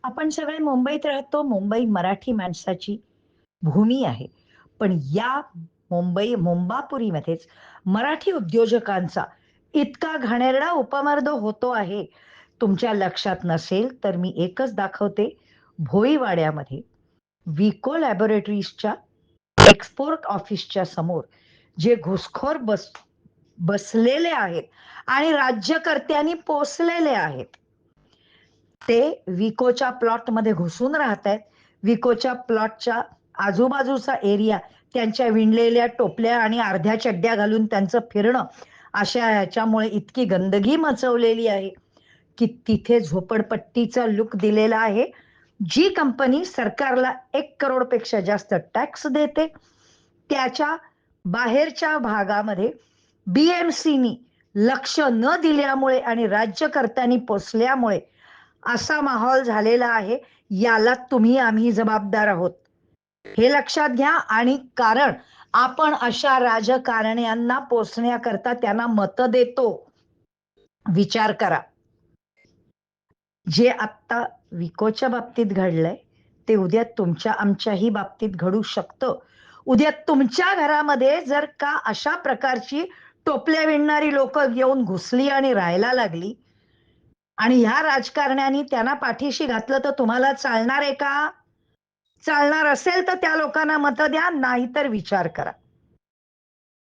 आपण सगळे मुंबईत राहतो. मुंबई मराठी माणसाची भूमी आहे. पण या मुंबापुरीमध्येच मराठी उद्योजकांचा इतका घाणेरडा उपमर्द होतो आहे. तुमच्या लक्षात नसेल तर मी एकच दाखवते. भोईवाड्यामध्ये विको लॅबोरेटरीजच्या एक्सपोर्ट ऑफिसच्या समोर जे घुसखोर बसलेले आहेत आणि राज्यकर्त्यांनी पोसलेले आहेत, ते विकोच्या प्लॉटमध्ये घुसून राहत आहेत. विकोच्या प्लॉटच्या आजूबाजूचा एरिया त्यांच्या विणलेल्या टोपल्या आणि अर्ध्या चड्ड्या घालून त्यांचं फिरणं, अशा ह्याच्यामुळे इतकी गंदगी मचवलेली आहे की तिथे झोपडपट्टीचा लुक दिलेला आहे. जी कंपनी सरकारला 1 करोडपेक्षा जास्त टॅक्स देते, त्याच्या बाहेरच्या भागामध्ये बीएमसीनी लक्ष न दिल्यामुळे आणि राज्यकर्त्यांनी पोसल्यामुळे असा माहोल झालेला आहे. याला तुम्ही आम्ही जबाबदार आहोत, हे लक्षात घ्या. आणि कारण आपण अशा राजकारण्यांना पोसण्याकरता त्यांना मतं देतो. विचार करा. जे आत्ता विकोच्या बाबतीत घडलंय ते उद्या तुमच्या आमच्याही बाबतीत घडू शकतं. उद्या तुमच्या घरामध्ये जर का अशा प्रकारची टोपल्या विणणारी लोक येऊन घुसली आणि राहायला लागली आणि ह्या राजकारण्यांनी त्यांना पाठीशी घातलं, तर तुम्हाला चालणार आहे का? चालणार असेल तर त्या लोकांना मतं द्या, नाहीतर विचार करा.